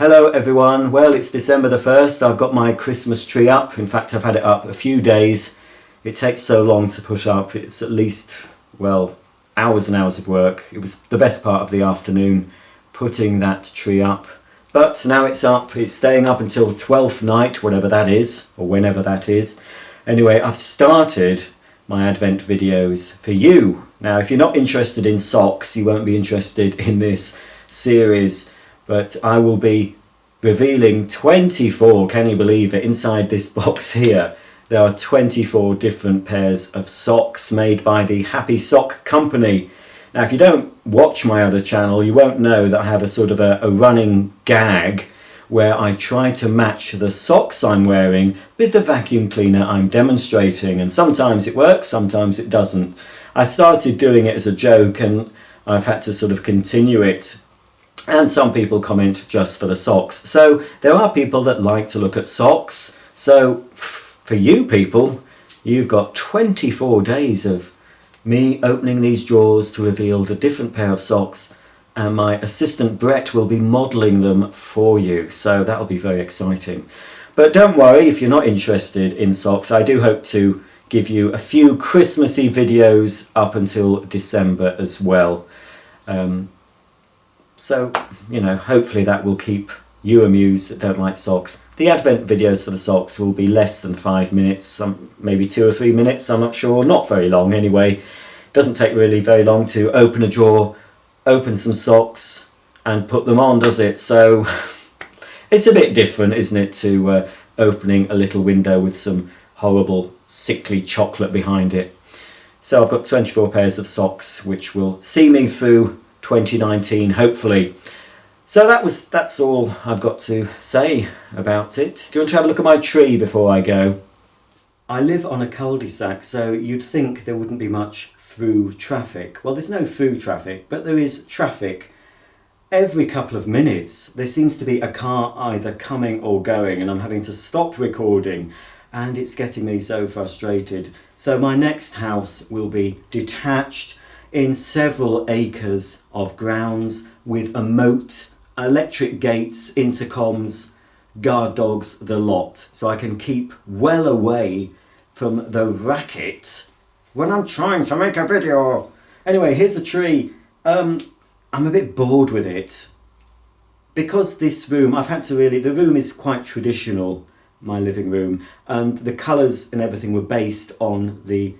Hello everyone. Well, it's December the 1st. I've got my Christmas tree up. In fact, I've had it up a few days. It takes so long to put up. It's at least, well, hours and hours of work. It was the best part of the afternoon putting that tree up. But now it's up. It's staying up until 12th night, whatever that is, or whenever that is. Anyway, I've started my Advent videos for you. Now, if you're not interested in socks, you won't be interested in this series. But I will be revealing 24, can you believe it, inside this box here. There are 24 different pairs of socks made by the Happy Sock Company. Now, if you don't watch my other channel, you won't know that I have a sort of a running gag where I try to match the socks I'm wearing with the vacuum cleaner I'm demonstrating. And sometimes it works, sometimes it doesn't. I started doing it as a joke and I've had to sort of continue it. And some people comment just for the socks. So there are people that like to look at socks. So for you people, you've got 24 days of me opening these drawers to reveal a different pair of socks. And my assistant Brett will be modelling them for you. So that'll be very exciting. But don't worry if you're not interested in socks. I do hope to give you a few Christmassy videos up until December as well. So, you know, hopefully that will keep you amused that don't like socks. The Advent videos for the socks will be less than 5 minutes, some maybe 2 or 3 minutes, I'm not sure. Not very long anyway. It doesn't take really very long to open a drawer, open some socks and put them on, does it? So it's a bit different, isn't it, to opening a little window with some horrible sickly chocolate behind it. So I've got 24 pairs of socks which will see me through 2019, hopefully. So that's all I've got to say about it. Do you want to have a look at my tree before I go? I live on a cul-de-sac, so you'd think there wouldn't be much through traffic. Well, there's no through traffic, but there is traffic. Every couple of minutes there seems to be a car either coming or going, and I'm having to stop recording, and it's getting me so frustrated. So my next house will be detached in several acres of grounds with a moat, electric gates, intercoms, guard dogs, the lot. So I can keep well away from the racket when I'm trying to make a video. Anyway, here's a tree. I'm a bit bored with it. Because this room, the room is quite traditional, my living room, and the colours and everything were based on the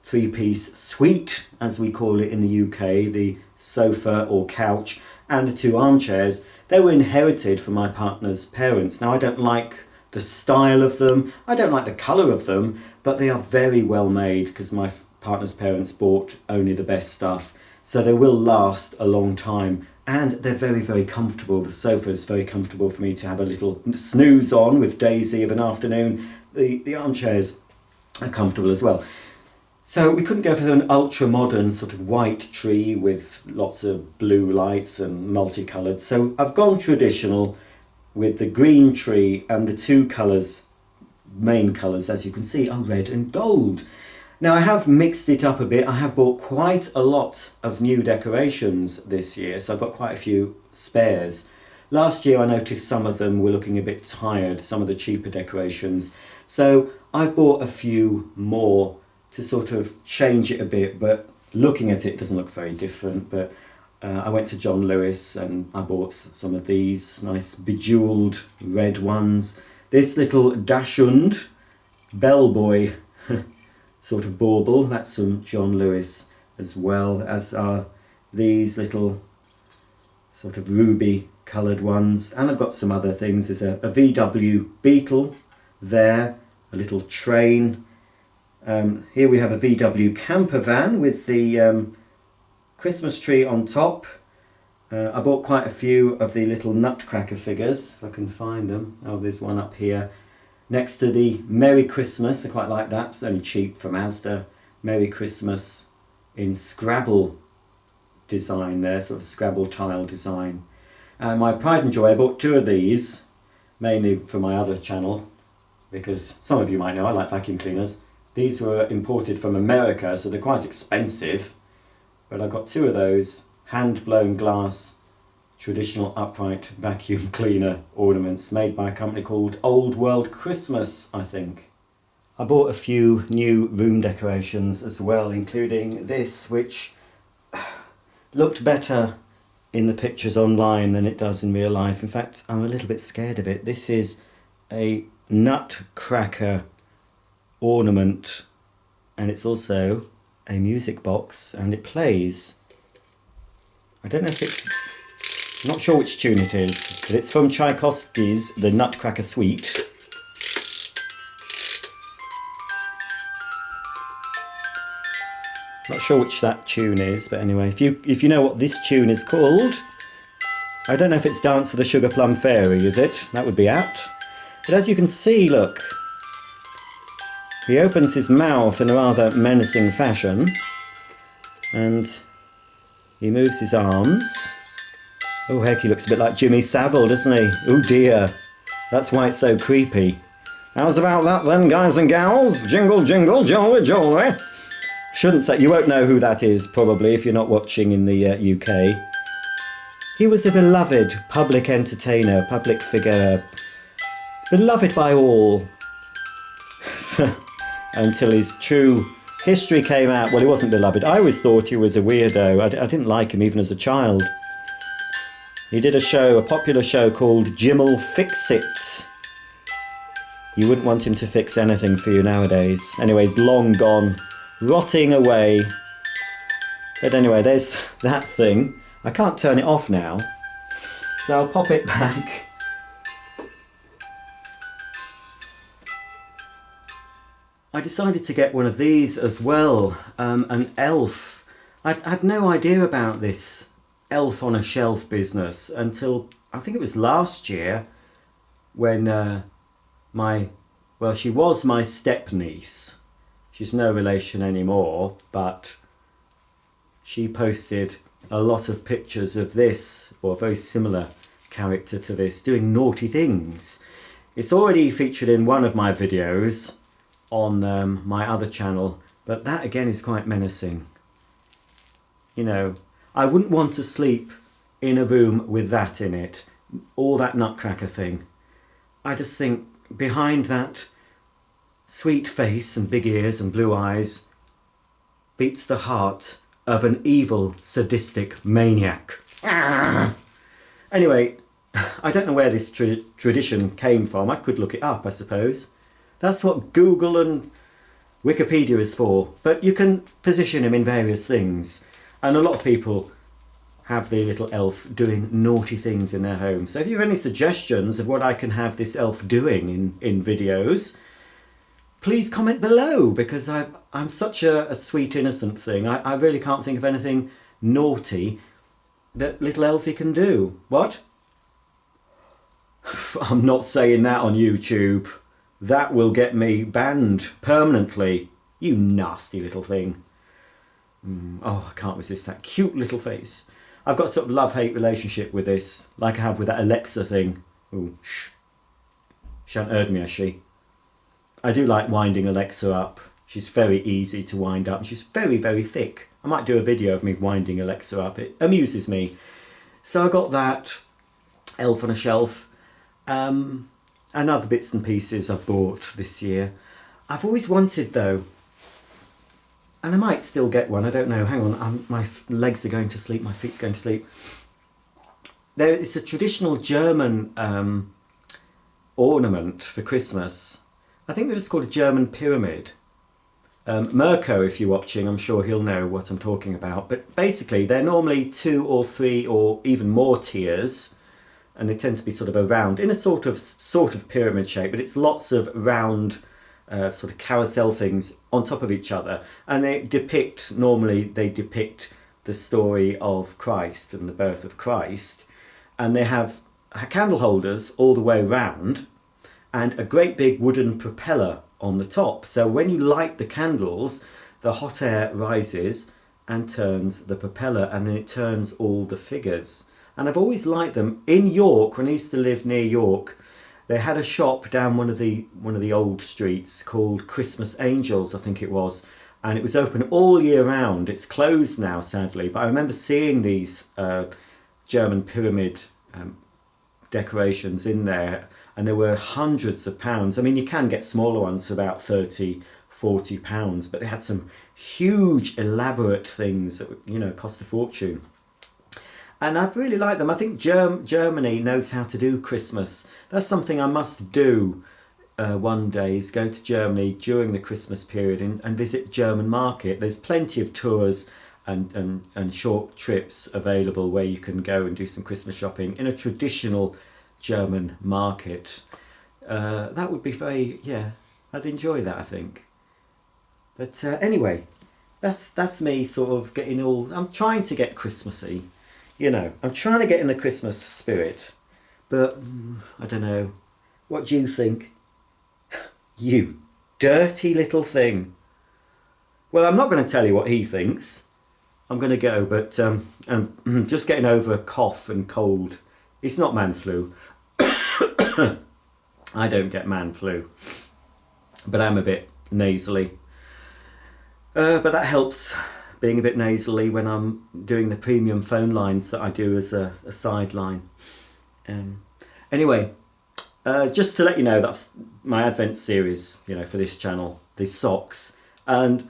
three-piece suite, as we call it in the UK, the sofa or couch and the 2 armchairs. They were inherited from my partner's parents. Now, I don't like the style of them, I don't like the colour of them, but they are very well made because my partner's parents bought only the best stuff. So they will last a long time and they're very, very comfortable. The sofa is very comfortable for me to have a little snooze on with Daisy of an afternoon. The armchairs are comfortable as well. So we couldn't go for an ultra-modern sort of white tree with lots of blue lights and multicoloured. So I've gone traditional with the green tree, and the 2 colours, main colours, as you can see, are red and gold. Now I have mixed it up a bit. I have bought quite a lot of new decorations this year, so I've got quite a few spares. Last year I noticed some of them were looking a bit tired, some of the cheaper decorations. So I've bought a few more to sort of change it a bit, but looking at it doesn't look very different. But I went to John Lewis and I bought some of these nice bejewelled red ones. This little Dachshund bellboy sort of bauble, that's from John Lewis, as well as are these little sort of ruby coloured ones. And I've got some other things. There's a VW Beetle there, a little train. Here we have a VW camper van with the Christmas tree on top. I bought quite a few of the little nutcracker figures, if I can find them. Oh, there's one up here. Next to the Merry Christmas, I quite like that. It's only cheap from Asda. Merry Christmas in Scrabble design there, sort of Scrabble tile design. And my pride and joy, I bought 2 of these, mainly for my other channel, because some of you might know I like vacuum cleaners. These were imported from America, so they're quite expensive. But I've got 2 of those hand-blown glass traditional upright vacuum cleaner ornaments made by a company called Old World Christmas, I think. I bought a few new room decorations as well, including this, which looked better in the pictures online than it does in real life. In fact, I'm a little bit scared of it. This is a nutcracker ornament, and it's also a music box, and it plays. I don't know if it's... I'm not sure which tune it is, but it's from Tchaikovsky's The Nutcracker Suite. Not sure which that tune is, but anyway, if you know what this tune is called, I don't know if it's Dance of the Sugar Plum Fairy, is it? That would be apt. But as you can see, look, he opens his mouth in a rather menacing fashion, and he moves his arms. Oh heck, he looks a bit like Jimmy Savile, doesn't he? Oh dear, that's why it's so creepy. How's about that then, guys and gals? Jingle, jingle, jolly, jolly. Shouldn't say, you won't know who that is probably if you're not watching in the UK. He was a beloved public entertainer, public figure, beloved by all. Until his true history came out. Well, he wasn't beloved. I always thought he was a weirdo. I didn't like him even as a child. He did a popular show called Jim'll Fix It. You wouldn't want him to fix anything for you nowadays. Anyway, he's long gone, rotting away. But anyway, there's that thing. I can't turn it off now, so I'll pop it back. I decided to get one of these as well, an elf. I had no idea about this elf on a shelf business until I think it was last year when she was my step-niece. She's no relation anymore, but she posted a lot of pictures of this, or a very similar character to this, doing naughty things. It's already featured in one of my videos on my other channel, but that again is quite menacing. You know, I wouldn't want to sleep in a room with that in it, or that nutcracker thing. I just think behind that sweet face and big ears and blue eyes beats the heart of an evil, sadistic maniac. Anyway, I don't know where this tradition came from. I could look it up, I suppose. That's what Google and Wikipedia is for. But you can position him in various things. And a lot of people have the little elf doing naughty things in their home. So if you have any suggestions of what I can have this elf doing in videos, please comment below, because I'm such a sweet, innocent thing. I really can't think of anything naughty that little elfie can do. What? I'm not saying that on YouTube. That will get me banned permanently. You nasty little thing. Oh, I can't resist that cute little face. I've got a sort of love-hate relationship with this, like I have with that Alexa thing. Oh, shh. She hasn't heard me, has she? I do like winding Alexa up. She's very easy to wind up, and she's very, very thick. I might do a video of me winding Alexa up. It amuses me. So I got that, elf on a shelf, and other bits and pieces I've bought this year. I've always wanted, though, and I might still get one, I don't know, hang on, my legs are going to sleep, my feet's going to sleep. There is a traditional German ornament for Christmas. I think they're just called a German pyramid. Mirko, if you're watching, I'm sure he'll know what I'm talking about. But basically, they're normally 2 or 3 or even more tiers, and they tend to be sort of around, in a sort of pyramid shape, but it's lots of round sort of carousel things on top of each other. And they depict the story of Christ and the birth of Christ. And they have candle holders all the way round, and a great big wooden propeller on the top. So when you light the candles, the hot air rises and turns the propeller, and then it turns all the figures. And I've always liked them. In York, when I used to live near York, they had a shop down one of the old streets called Christmas Angels, I think it was, and it was open all year round. It's closed now, sadly, but I remember seeing these German pyramid decorations in there, and there were hundreds of pounds. I mean, you can get smaller ones for about 30, 40 pounds, but they had some huge elaborate things that, you know, cost a fortune. And I've really liked them. I think Germany knows how to do Christmas. That's something I must do one day, is go to Germany during the Christmas period and visit German market. There's plenty of tours and short trips available where you can go and do some Christmas shopping in a traditional German market. That would be very, yeah, I'd enjoy that, I think. But anyway, that's me sort of getting all, I'm trying to get Christmassy, you know, I'm trying to get in the Christmas spirit, but I don't know. What do you think? You dirty little thing. Well, I'm not going to tell you what he thinks. I'm going to go, but I'm just getting over a cough and cold. It's not man flu. I don't get man flu, but I'm a bit nasally. But that helps, being a bit nasally when I'm doing the premium phone lines that I do as a sideline. Anyway, just to let you know, that's my Advent series, you know, for this channel, these socks, and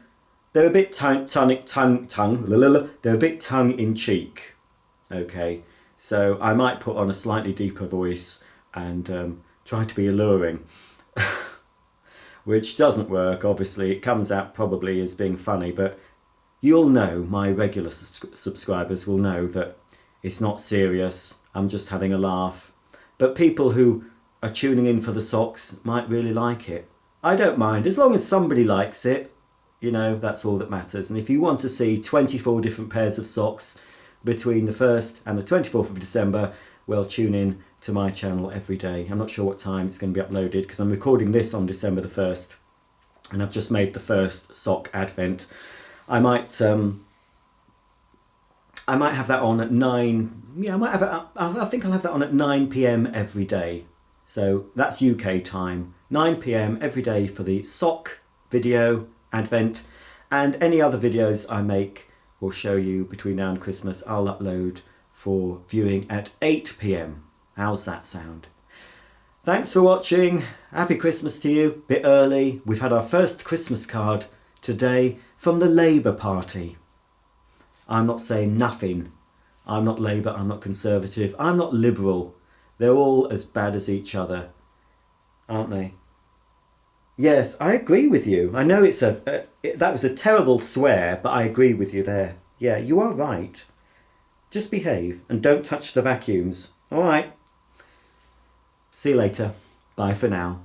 they're a bit they're a bit tongue in cheek. Okay, so I might put on a slightly deeper voice and try to be alluring, which doesn't work. Obviously, it comes out probably as being funny, but you'll know, my regular subscribers will know that it's not serious. I'm just having a laugh. But people who are tuning in for the socks might really like it. I don't mind, as long as somebody likes it. You know, that's all that matters. And if you want to see 24 different pairs of socks between the 1st and the 24th of December, well, tune in to my channel every day. I'm not sure what time it's going to be uploaded, because I'm recording this on December the 1st, and I've just made the first sock advent. I might have that on at 9. Yeah, I think I'll have that on at 9 p.m. every day. So that's UK time, 9 p.m. every day for the sock video advent, and any other videos I make or show you between now and Christmas I'll upload for viewing at 8 p.m. How's that sound? Thanks for watching. Happy Christmas to you. Bit early. We've had our first Christmas card today from the Labour Party. I'm not saying nothing. I'm not Labour, I'm not Conservative, I'm not Liberal. They're all as bad as each other, aren't they? Yes, I agree with you. I know that was a terrible swear, but I agree with you there. Yeah, you are right. Just behave and don't touch the vacuums. All right. See you later. Bye for now.